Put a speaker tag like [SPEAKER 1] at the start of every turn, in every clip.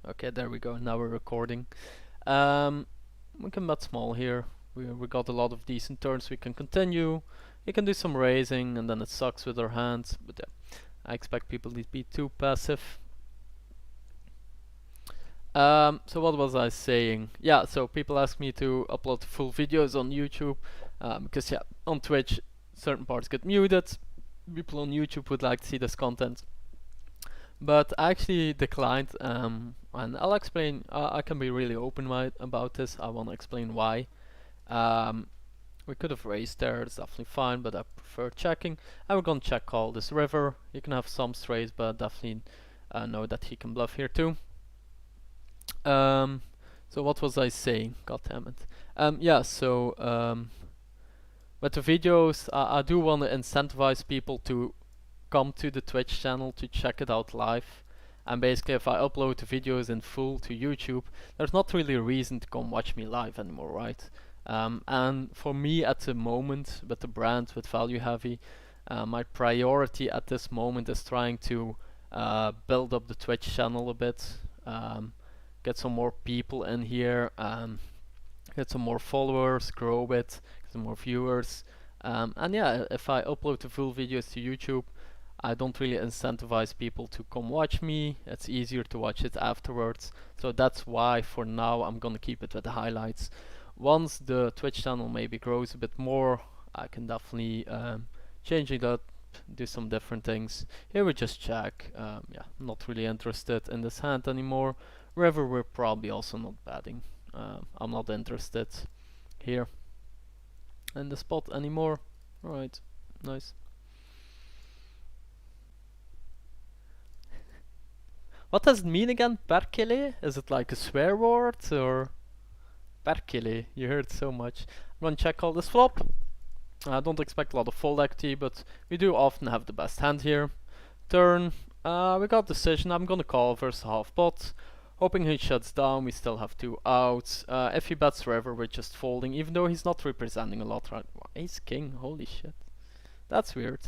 [SPEAKER 1] Okay, there we go. Now we're recording. We can bet small here. We got a lot of decent turns. We can continue. You can do some raising, and then it sucks with our hands. But yeah, I expect people to be too passive. So what was I saying? Yeah, so people ask me to upload full videos on YouTube because yeah, on Twitch certain parts get muted. People on YouTube would like to see this content, but I actually declined. And I'll explain. I can be really open about this. I want to explain why. Um, we could have raised there. It's definitely fine, but I prefer checking. And we're gonna check call this river. You can have some strays, but definitely know that he can bluff here too. So what was I saying? God damn it. Yeah, so with the videos, I do want to incentivize people to come to the Twitch channel to check it out live. And basically, if I upload the videos in full to YouTube, there's not really a reason to come watch me live anymore, right? And for me at the moment, with the brand, with ValueHeavy, my priority at this moment is trying to build up the Twitch channel a bit. Get some more people in here, get some more followers, grow it, get some more viewers. And yeah, if I upload the full videos to YouTube, I don't really incentivize people to come watch me. It's easier to watch it afterwards. So that's why for now I'm gonna keep it with the highlights. Once the Twitch channel maybe grows a bit more, I can definitely change it up, do some different things. Here we just check. Yeah, not really interested in this hand anymore. River we're probably also not betting. I'm not interested here in the spot anymore. Alright, nice. What does it mean again, perkele? Is it like a swear word or perkele? You heard so much. I'm gonna check all this flop. I don't expect a lot of fold equity, but we do often have the best hand here. Turn, we got decision. I'm gonna call versus half pot. Hoping he shuts down, we still have 2 outs. If he bets river, we're just folding, even though he's not representing a lot, right? Ace king, holy shit. That's weird.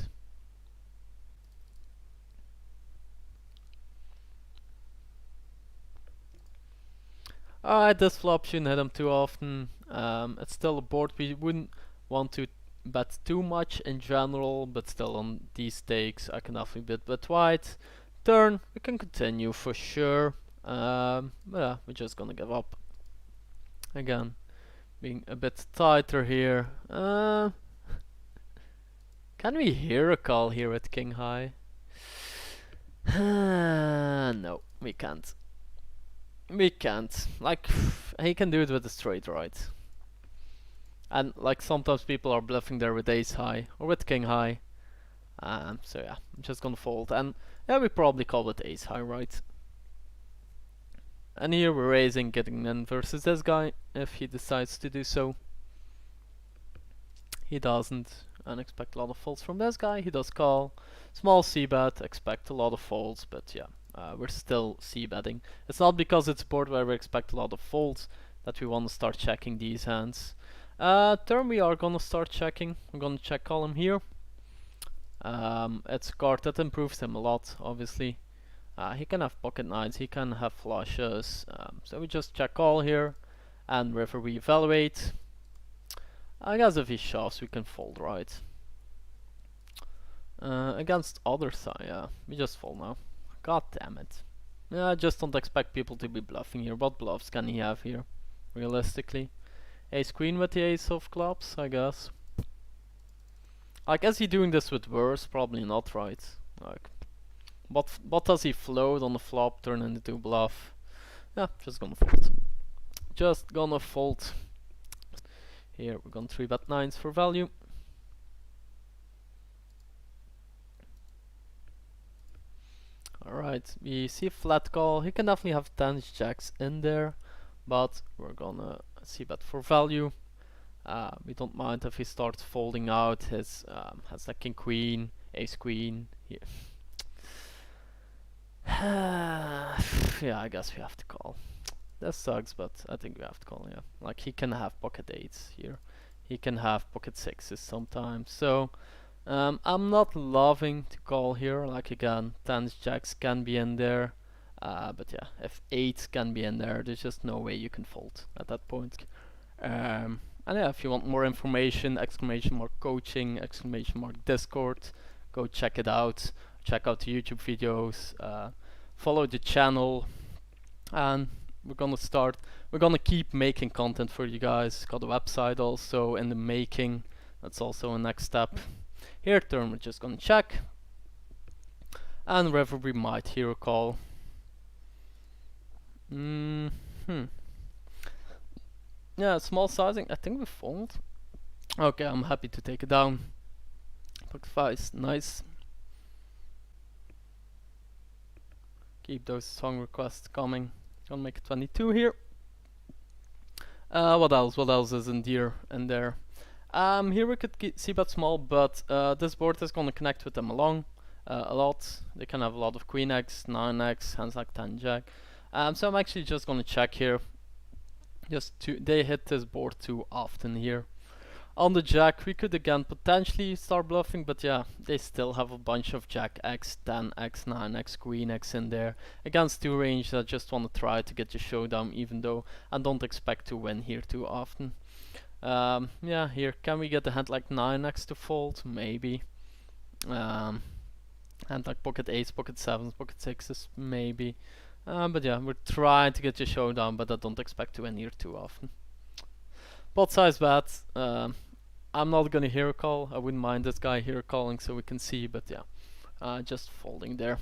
[SPEAKER 1] Alright, this flop shouldn't hit him too often. It's still a board we wouldn't want to bet too much in general, but still on these stakes, I can definitely bet white. Turn, we can continue for sure. Yeah, we're just gonna give up. Again, being a bit tighter here. Can we hear a call here at king high? No, we can't. We can't. Like, he can do it with a straight right. And like sometimes people are bluffing there with ace high or with king high. So yeah, I'm just gonna fold. And yeah, we probably call with ace high, right? And here we're raising, getting in versus this guy, if he decides to do so. He doesn't, and expect a lot of folds from this guy. He does call. Small c-bet, expect a lot of folds, but yeah, we're still c-betting. It's not because it's a board where we expect a lot of folds that we want to start checking these hands. Turn we are gonna start checking. We're gonna check call him here. It's a card that improves him a lot, obviously. He can have pocket nines, he can have flushes, so we just check call here, and river we evaluate. I guess if he shoves we can fold, right? Against other side, yeah, we just fold now. God damn it. Yeah, I just don't expect people to be bluffing here. What bluffs can he have here, realistically? Ace queen with the ace of clubs, I guess. Like, is he doing this with worse? Probably not, right? Like, what does he float on the flop, turn into bluff? Yeah, just gonna fold. Just gonna fold. Here we're gonna 3-bet nines for value. Alright, we see flat call. He can definitely have tens jacks in there, but we're gonna c-bet for value. We don't mind if he starts folding out his has like king queen, ace queen. Yeah. Yeah, I guess we have to call. That sucks, but I think we have to call, yeah. Like, he can have pocket 8s here. He can have pocket 6s sometimes. So, I'm not loving to call here. Like, again, 10s, jacks can be in there. But yeah, if 8 can be in there, there's just no way you can fold at that point. And yeah, if you want more information, exclamation mark coaching, exclamation mark Discord, go check it out. Check out the YouTube videos, follow the channel, and we're gonna keep making content for you guys. Got a website also in the making. That's also a next step. Here turn we're just gonna check, and wherever we might hear a call. Yeah, small sizing. I think we fold. Okay, I'm happy to take it down. Pocket 5, nice. Keep those song requests coming. Gonna make it 22 here. What else? What else is in there? Here we could see bet small, but this board is gonna connect with them along a lot. They can have a lot of queen x, 9x, hands like 10 jack. So I'm actually just gonna check here. They hit this board too often here. On the jack, we could again potentially start bluffing, but yeah, they still have a bunch of jack x, 10x, 9x, queen x in there. Against two range, I just want to try to get the showdown, even though I don't expect to win here too often. Yeah, here, can we get a hand like 9x to fold? Maybe. Hand like pocket 8s, pocket 7s, pocket 6s, maybe. But yeah, we're trying to get the showdown, but I don't expect to win here too often. Pot size bet. I'm not gonna hero call. I wouldn't mind this guy hero calling so we can see, but yeah, just folding there.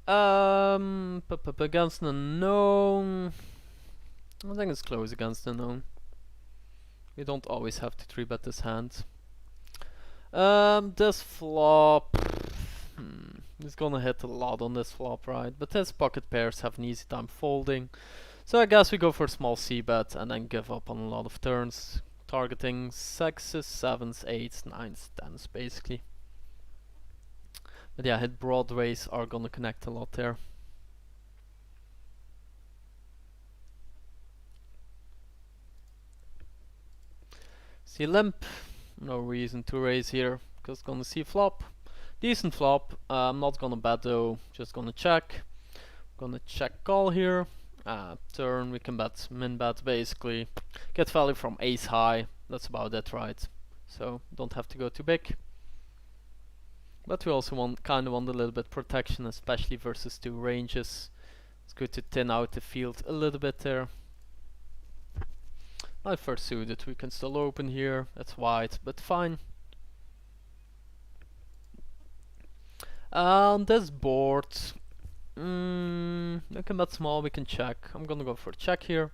[SPEAKER 1] Against the known. I think it's close against the known. We don't always have to 3-bet this hand. This flop. He's gonna hit a lot on this flop, right? But his pocket pairs have an easy time folding. So I guess we go for a small c-bet and then give up on a lot of turns. Targeting 6s, 7s, 8s, 9s, 10s basically. But yeah, hit broadways are gonna connect a lot there. See limp, no reason to raise here, because gonna see flop. Decent flop, I'm not gonna bet though, just gonna check. Gonna check call here. Turn we can bet, min bet basically. Get value from ace high, that's about it, right? So don't have to go too big. But we also kinda want a little bit protection, especially versus two ranges. It's good to thin out the field a little bit there. I first suited, we can still open here, it's wide, but fine. On this board, we can bet small, we can check. I'm gonna go for a check here.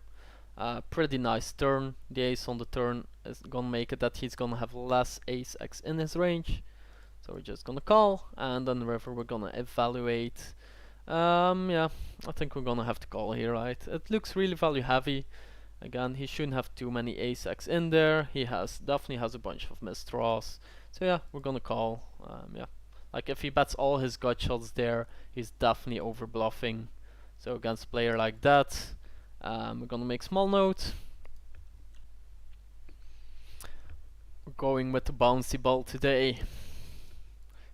[SPEAKER 1] Pretty nice turn. The ace on the turn is gonna make it that he's gonna have less ace x in his range. So we're just gonna call, and then the river we're gonna evaluate. Yeah, I think we're gonna have to call here, right? It looks really value heavy. Again, he shouldn't have too many ace x in there. He definitely has a bunch of missed draws. So yeah, we're gonna call. Yeah. Like if he bets all his gut shots there, he's definitely over bluffing. So against a player like that, we're gonna make small note. We're going with the bouncy ball today.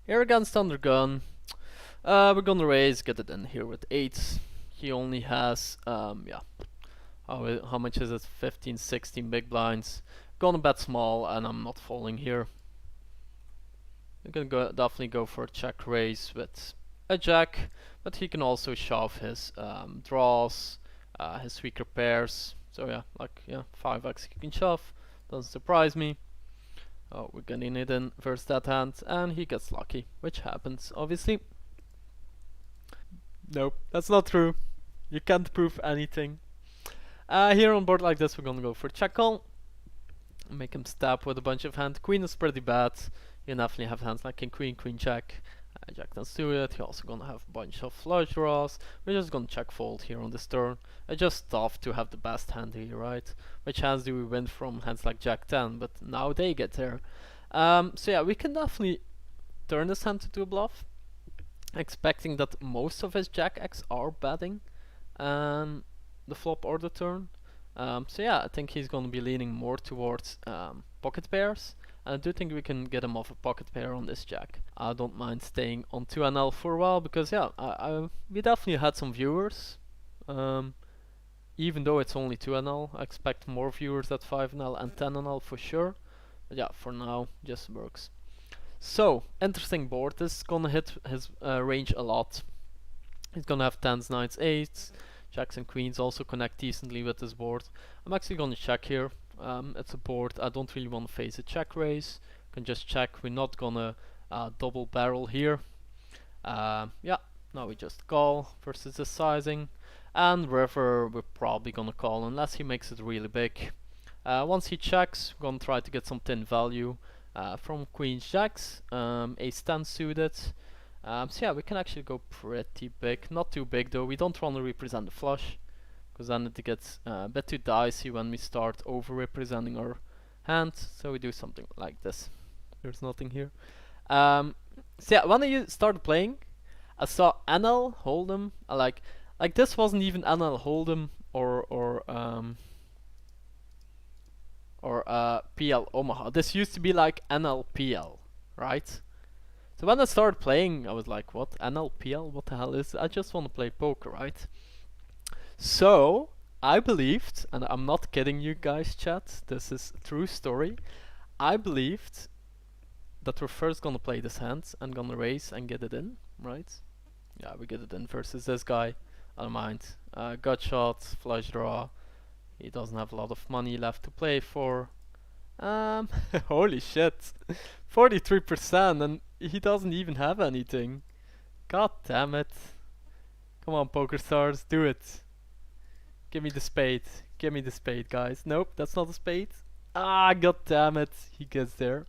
[SPEAKER 1] Here against undergun, we're gonna raise, get it in here with 8. He only has, yeah, how much is it? 15, 16 big blinds. Gonna bet small, and I'm not falling here. You can definitely go for a check raise with a jack, but he can also shove his draws, his weaker pairs. So yeah, like 5x he can shove. Doesn't surprise me. Oh, we're getting it in versus that hand, and he gets lucky, which happens obviously. Nope, that's not true. You can't prove anything. Here on board like this, we're gonna go for check call. Make him stab with a bunch of hand. Queen is pretty bad. You definitely have hands like king, queen, queen, jack. Jack doesn't do it. You're also gonna have a bunch of flush draws. We're just gonna check fold here on this turn. It's just tough to have the best hand here, right? Which hands do we win from? Hands like jack 10, but now they get there. So yeah, we can definitely turn this hand into a bluff, expecting that most of his jack x are betting the flop or the turn. So yeah, I think he's gonna be leaning more towards pocket pairs. And I do think we can get him off a pocket pair on this jack. I don't mind staying on 2NL for a while because yeah, we definitely had some viewers. Even though it's only 2NL, I expect more viewers at 5NL and 10NL for sure. But yeah, for now, just works. So, interesting board. This is gonna hit his range a lot. He's gonna have 10s, 9s, 8s. Jacks and queens also connect decently with this board. I'm actually gonna check here. It's a board I don't really want to face a check raise. Can just check. We're not gonna double barrel here. Yeah, now we just call versus the sizing. And river we're probably gonna call unless he makes it really big. Once he checks, we're gonna try to get some thin value from queens jacks, ace 10 suited. So yeah, we can actually go pretty big. Not too big though. We don't want to represent the flush, because then it gets a bit too dicey when we start over representing our hand. So we do something like this. There's nothing here. So yeah, when I started playing, I saw NL Hold'em. Like this wasn't even NL Hold'em or PL Omaha. This used to be like NLPL, right? So when I started playing, I was like, what? NLPL? What the hell is it? I just want to play poker, right? So, I believed, and I'm not kidding you guys, chat, this is a true story. I believed that we're first gonna play this hand and gonna raise and get it in, right? Yeah, we get it in versus this guy. I don't mind. Gut shot, flush draw. He doesn't have a lot of money left to play for. Holy shit. 43% and he doesn't even have anything. God damn it. Come on, poker stars, do it. Give me the spade. Give me the spade, guys. Nope, that's not a spade. Ah, god damn it. He gets there.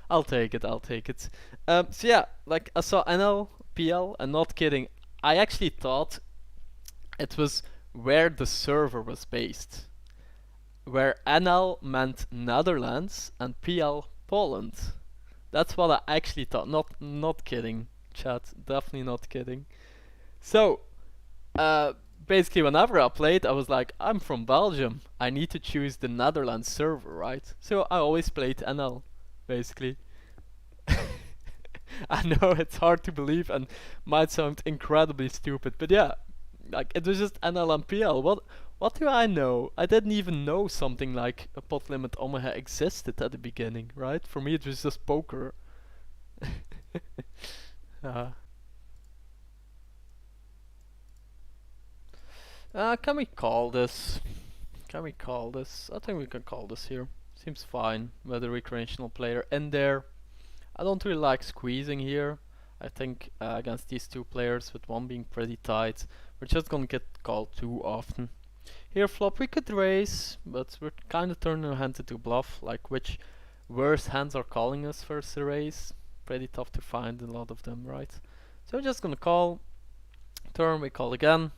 [SPEAKER 1] I'll take it, I'll take it. So yeah, like I saw NL, PL, and not kidding, I actually thought it was where the server was based. Where NL meant Netherlands and PL Poland. That's what I actually thought. Not kidding, chat. Definitely not kidding. So, basically, whenever I played, I was like, I'm from Belgium. I need to choose the Netherlands server, right? So I always played NL, basically. I know it's hard to believe and might sound incredibly stupid, but yeah, like it was just NL and PL. What do I know? I didn't even know something like a pot limit Omaha existed at the beginning, right? For me, it was just poker. Can we call this? Can we call this? I think we can call this here. Seems fine with a recreational player in there. I don't really like squeezing here. I think against these two players, with one being pretty tight, we're just gonna get called too often. Here flop we could raise, but we're kinda turning our hand into bluff, like which worse hands are calling us first to raise. Pretty tough to find a lot of them, right? So we're just gonna call. Turn, we call again.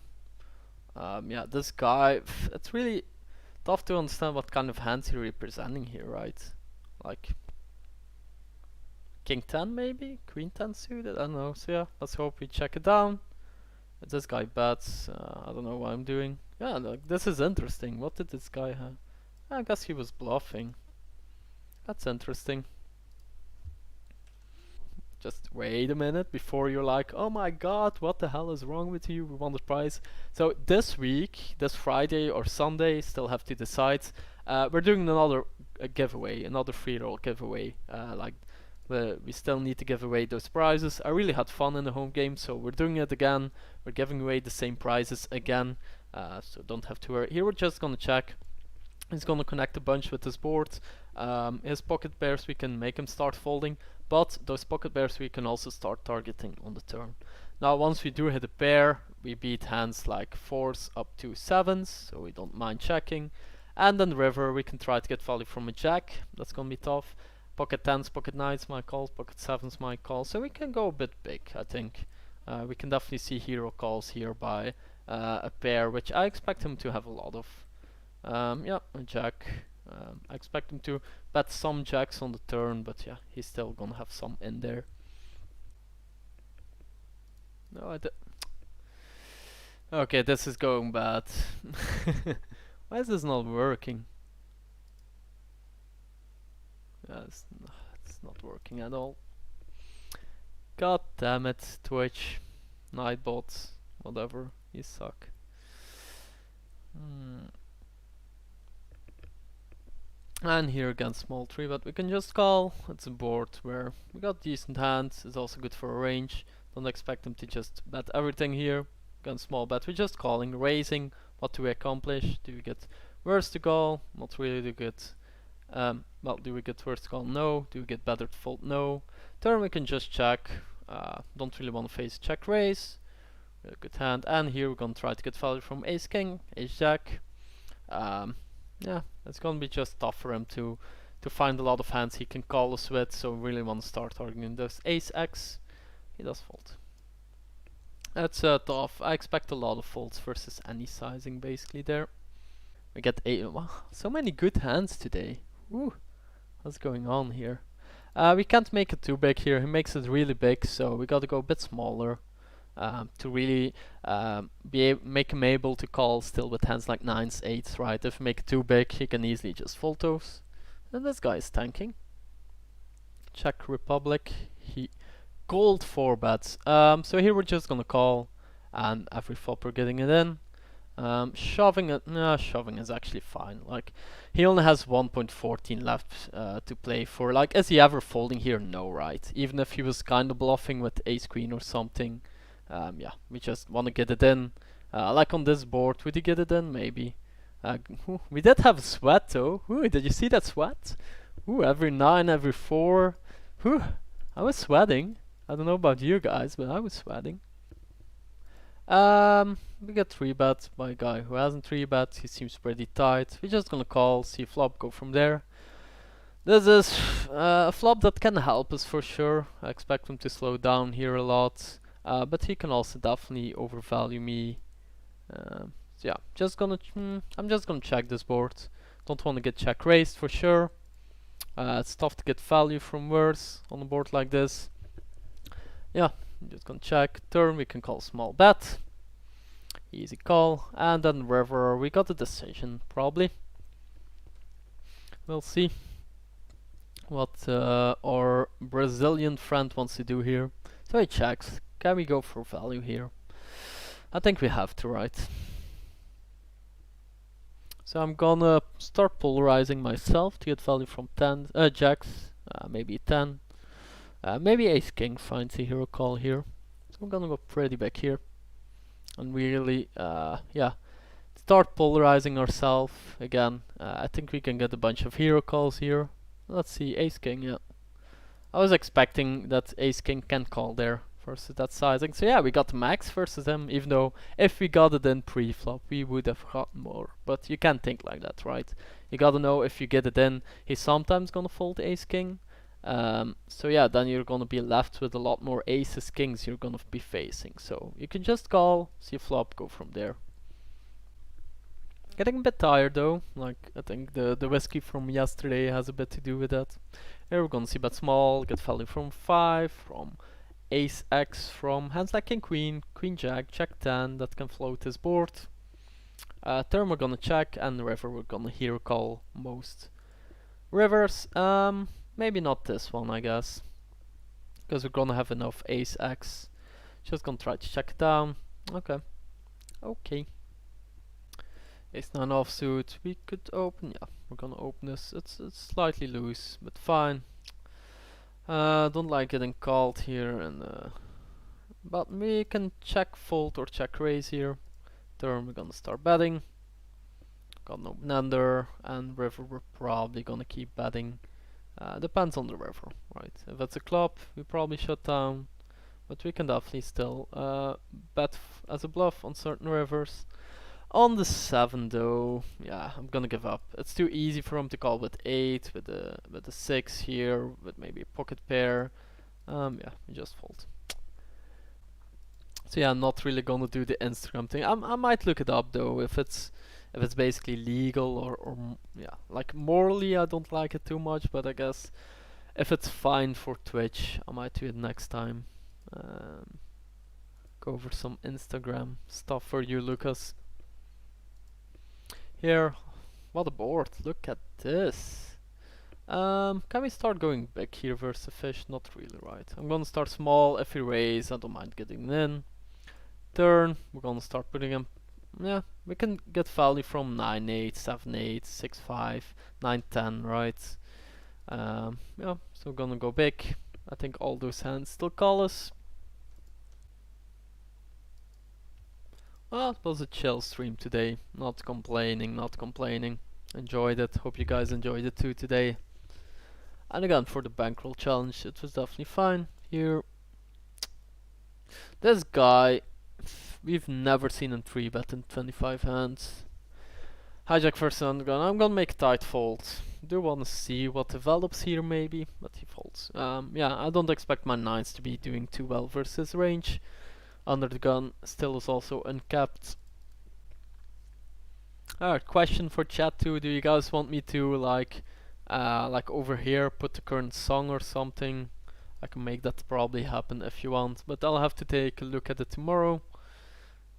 [SPEAKER 1] Yeah, this guy, it's really tough to understand what kind of hands he's representing here, right? Like King 10 maybe? Queen 10 suited? I don't know. So yeah, let's hope we check it down. If this guy bets, I don't know what I'm doing. Yeah, look, this is interesting. What did this guy have? I guess he was bluffing. That's interesting. Just wait a minute before you're like, oh my god, what the hell is wrong with you? We want the prize. So this week, this Friday or Sunday, still have to decide. We're doing another giveaway, another free roll giveaway. Like we still need to give away those prizes. I really had fun in the home game, so we're doing it again. We're giving away the same prizes again, so don't have to worry. Here we're just gonna check. He's gonna connect a bunch with his board. His pocket pairs, we can make him start folding, but those pocket pairs we can also start targeting on the turn. Now once we do hit a pair, we beat hands like 4s up to 7s, so we don't mind checking. And then river, we can try to get value from a jack. That's gonna be tough. Pocket 10s, pocket 9s might call, pocket 7s might call, so we can go a bit big, I think. We can definitely see hero calls here by a pair, which I expect him to have a lot of. Yeah, a jack. I expect him to bet some jacks on the turn, but yeah, he's still gonna have some in there. No, I did. Okay, this is going bad. Why is this not working? Yeah, it's not working at all. God damn it, Twitch, Nightbots, whatever, you suck. And here again, small tree, but we can just call. It's a board where we got decent hands. It's also good for a range. Don't expect them to just bet everything here. Again, small bet. We're just calling, raising. What do we accomplish? Do we get worse to call? Not really. Do get well, do we get worse to call? No. Do we get better to fold? No. Turn we can just check. Don't really want to face check raise. Really good hand. And here we're gonna try to get value from ace king, ace jack. Yeah, it's gonna be just tough for him to find a lot of hands he can call us with. So we really want to start targeting those ace x. He does fold. That's tough. I expect a lot of folds versus any sizing basically there. We get wow, so many good hands today. Woo, what's going on here? We can't make it too big here. He makes it really big, so we gotta go a bit smaller. To really make him able to call still with hands like 9s, 8s, right? If we make it too big, he can easily just fold those. And this guy is tanking. Czech Republic, he called 4 bets. So here we're just gonna call, and every flop we're getting it in. Shoving it, no, shoving is actually fine. Like, he only has 1.14 left to play for. Like, is he ever folding here? No, right? Even if he was kind of bluffing with ace queen or something. Yeah, we just want to get it in. Like on this board, would he get it in? Maybe. We did have a sweat though. Ooh, did you see that sweat? Ooh, every 9, every 4. Ooh, I was sweating. I don't know about you guys, but I was sweating. We get 3 bets by a guy who hasn't 3 bets. He seems pretty tight. We're just gonna call, see flop, go from there. This is a flop that can help us for sure. I expect him to slow down here a lot. But he can also definitely overvalue me. So yeah, I'm just gonna check this board. Don't want to get check raised for sure. It's tough to get value from worse on a board like this. Yeah, I'm just gonna check. Turn, we can call small bet. Easy call. And then river, we got a decision probably. We'll see what our Brazilian friend wants to do here. So he checks. Can we go for value here? I think we have to, right? So I'm gonna start polarizing myself to get value from 10 jacks, maybe 10, maybe ace king finds a hero call here. So I'm gonna go pretty big here, and really, yeah, start polarizing ourselves again. I think we can get a bunch of hero calls here. Let's see, ace king, yeah. I was expecting that ace king can call there versus that sizing. So yeah, we got max versus him, even though if we got it in pre-flop, we would have gotten more. But you can't think like that, right? You gotta know if you get it in, he's sometimes gonna fold ace king. So yeah, then you're gonna be left with a lot more aces, kings you're gonna be facing. So you can just call, see flop, go from there. Getting a bit tired though, like I think the whiskey from yesterday has a bit to do with that. Here we're gonna see bet small, get value from 5, from ace x, from hands like king queen, queen jack, check 10, that can float his board. Turn we're gonna check, and river we're gonna hero call most rivers. Maybe not this one, I guess, because we're gonna have enough ace x. Just gonna try to check it down. Okay, okay. Ace 9 offsuit, we could open, yeah, we're gonna open this. It's slightly loose, but fine. Don't like getting called here, and but we can check fold or check raise here. Turn, we're gonna start betting. Got no blender, and river we're probably gonna keep betting. Depends on the river, right? If it's a club, we probably shut down, but we can definitely still bet as a bluff on certain rivers. On the 7 though, yeah, I'm gonna give up. It's too easy for him to call with 8, with the 6 here, with maybe a pocket pair. Yeah, we just fold. So yeah, I'm not really gonna do the Instagram thing. I might look it up though, if it's basically legal or yeah, like morally I don't like it too much, but I guess if it's fine for Twitch, I might do it next time. Go over some Instagram stuff for you, Lucas. Here, what a board, look at this. Can we start going big here versus the fish? Not really, right? I'm gonna start small. If we raise, I don't mind getting in. Turn, we're gonna start putting him. Yeah, we can get value from 9-8, 7-8, 6-5, 9-10, right? Yeah, so we're gonna go big. I think all those hands still call us. Well, it was a chill stream today. Not complaining, not complaining. Enjoyed it. Hope you guys enjoyed it too today. And again, for the bankroll challenge, it was definitely fine. Here, this guy, we've never seen him 3-bet in 25 hands. Hijack first undergun. I'm gonna make a tight fold. Do want to see what develops here maybe, but he folds. Yeah, I don't expect my 9s to be doing too well versus range. Under the gun still is also uncapped. Alright, question for chat too. Do you guys want me to like over here put the current song or something? I can make that probably happen if you want, but I'll have to take a look at it tomorrow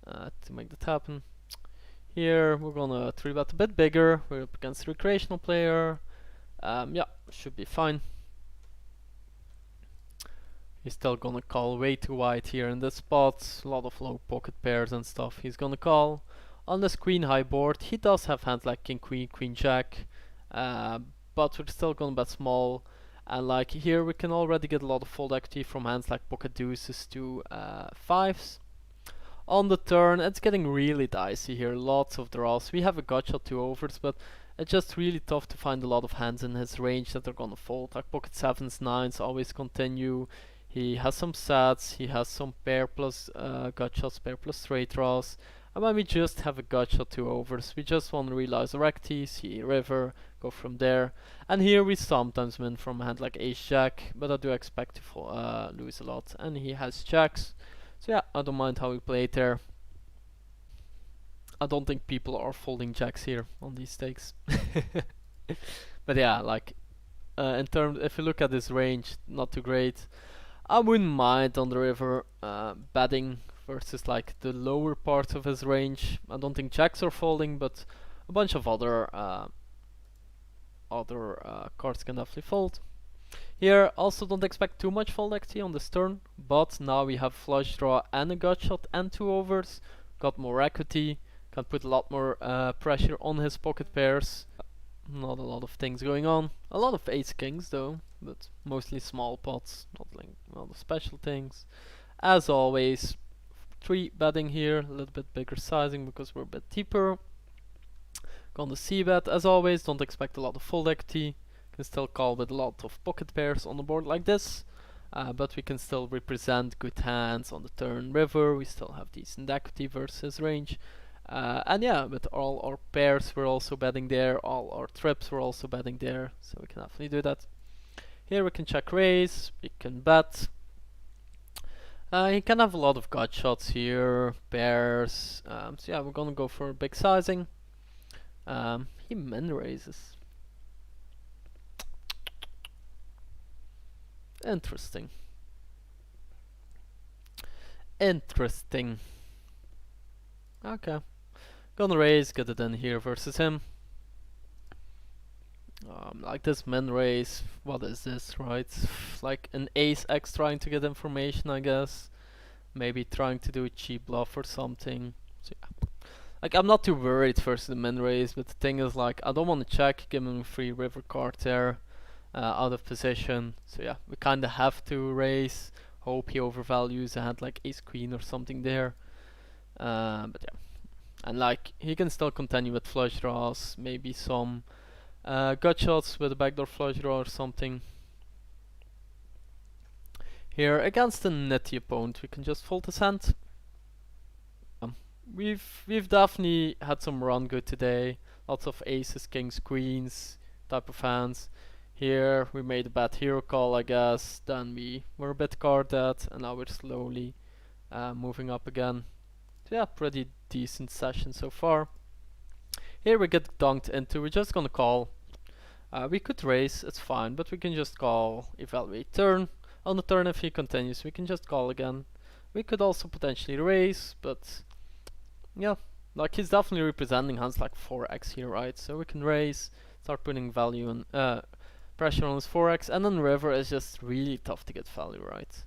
[SPEAKER 1] to make that happen. Here we're gonna 3-bet a bit bigger. We're up against a recreational player. Yeah, should be fine. He's still gonna call way too wide here in this spot. A lot of low pocket pairs and stuff. He's gonna call on this queen high board. He does have hands like king queen, queen jack, but we're still gonna bet small. And like here we can already get a lot of fold equity from hands like pocket deuces to 5s. On the turn, it's getting really dicey here. Lots of draws. We have a gut shot, 2 overs, but it's just really tough to find a lot of hands in his range that are gonna fold. Like pocket 7s, 9s always continue. He has some sets, he has some pair plus gut shots, pair plus straight draws. And when we just have a gut shot, 2 overs, we just want to realize a recti, see river, go from there. And here we sometimes win from a hand like ace jack, but I do expect to lose a lot. And he has jacks, so yeah, I don't mind how we play it there. I don't think people are folding jacks here on these stakes. But yeah, like in terms, if you look at this range, not too great. I wouldn't mind on the river betting versus like the lower parts of his range. I don't think jacks are folding, but a bunch of other cards can definitely fold. Here, also don't expect too much fold equity on this turn, but now we have flush draw and a gut shot and 2 overs. Got more equity, can put a lot more pressure on his pocket pairs. Not a lot of things going on. A lot of ace kings though, but mostly small pots, not like a lot of special things. As always, 3-betting here, a little bit bigger sizing because we're a bit deeper. Gonna c-bet as always, don't expect a lot of fold equity. Can still call with a lot of pocket pairs on the board like this. But we can still represent good hands on the turn river. We still have decent equity versus range. And yeah, with all our pairs we're also betting there, all our trips we're also betting there, so we can definitely do that. Here we can check raise, we can bet. He can have a lot of gut shots here, pairs, so yeah, we're gonna go for big sizing. He min raises. Interesting. Interesting. Okay. Gonna raise, get it in here versus him. Like this min raise, what is this, right? Like an ace X trying to get information, I guess. Maybe trying to do a cheap bluff or something. So yeah. Like I'm not too worried versus the min raise, but the thing is like I don't want to check, give him a free river card there, out of position. So yeah, we kinda have to raise. Hope he overvalues a hand like ace queen or something there. But yeah. And like he can still continue with flush draws, maybe some gut shots with a backdoor flush draw or something. Here against a nitty opponent, we can just fold his hand. We've definitely had some run good today. Lots of aces, kings, queens type of hands. Here we made a bad hero call, I guess. Then we were a bit card dead, and now we're slowly moving up again. So yeah, pretty decent session so far. Here we get dunked into. We're just gonna call. We could raise, it's fine, but we can just call, evaluate turn. On the turn, if he continues, we can just call again. We could also potentially raise, but yeah, like he's definitely representing hands like 4x here, right? So we can raise, start putting value and pressure on his 4x, and then river is just really tough to get value right.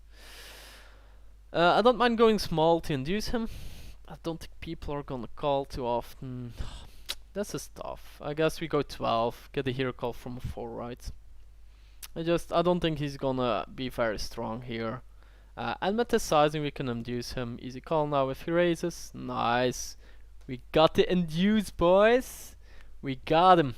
[SPEAKER 1] I don't mind going small to induce him. I don't think people are gonna call too often. This is tough. I guess we go 12, get a hero call from a 4, right? I don't think he's gonna be very strong here. And with the sizing we can induce him. Easy call now if he raises. Nice. We got the induce, boys. We got him.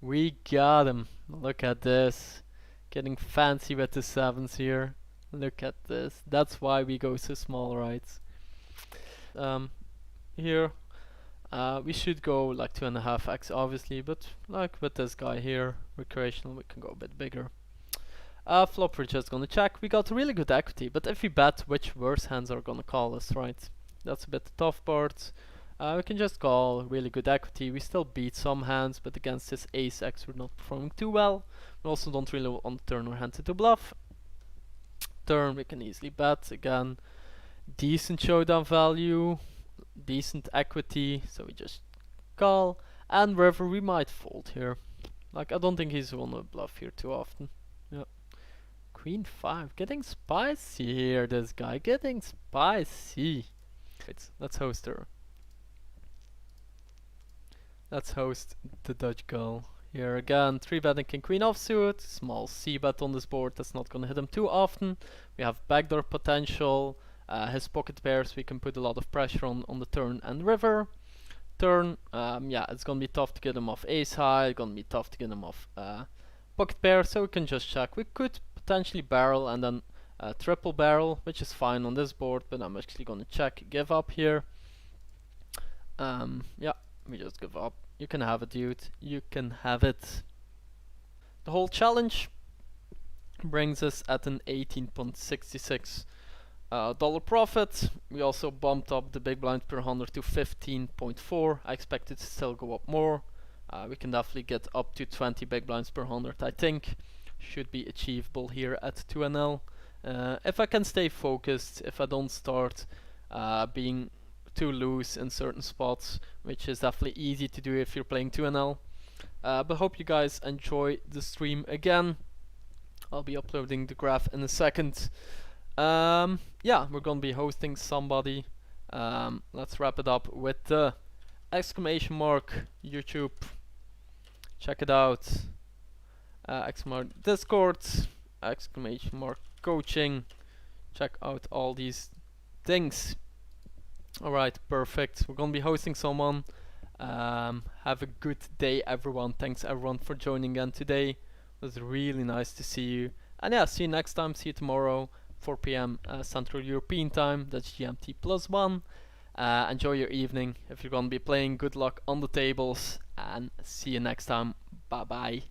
[SPEAKER 1] We got him. Look at this. Getting fancy with the 7s here. Look at this. That's why we go so small, right? Here we should go like 2.5x obviously, but like with this guy here, recreational, we can go a bit bigger. Flop we're just gonna check. We got really good equity, but if we bet, which worse hands are gonna call us, right? That's a bit the tough part. We can just call really good equity. We still beat some hands, but against this ace x we're not performing too well. We also don't really want to turn our hand into bluff. Turn we can easily bet again. Decent showdown value, decent equity, so we just call. And river we might fold here. Like I don't think he's gonna bluff here too often. Yeah. Queen 5, getting spicy here, this guy, getting spicy. Wait, let's host her. Let's host the Dutch girl. Here again, 3-betting king queen offsuit, small c-bet on this board, that's not gonna hit him too often. We have backdoor potential, his pocket pairs we can put a lot of pressure on the turn and river. Turn, yeah, it's gonna be tough to get him off ace high, it's gonna be tough to get him off pocket pair, so we can just check. We could potentially barrel and then triple barrel, which is fine on this board, but I'm actually gonna check, give up here. Yeah, we just give up. You can have it, dude. You can have it. The whole challenge brings us at an 18.66 dollar profit. We also bumped up the big blind per 100 to 15.4. I expect it to still go up more. We can definitely get up to 20 big blinds per 100. I think should be achievable here at 2NL. If I can stay focused, if I don't start being too loose in certain spots, which is definitely easy to do if you're playing 2NL. But hope you guys enjoy the stream again. I'll be uploading the graph in a second. Yeah, we're gonna be hosting somebody. Let's wrap it up with the exclamation mark YouTube. Check it out. Exclamation mark Discord. Exclamation mark coaching. Check out all these things. Alright, perfect. We're gonna be hosting someone. Have a good day, everyone. Thanks everyone for joining in today. It was really nice to see you. And yeah, see you next time. See you tomorrow, 4 PM Central European time. That's GMT +1. Enjoy your evening. If you're gonna be playing, good luck on the tables. And see you next time. Bye bye.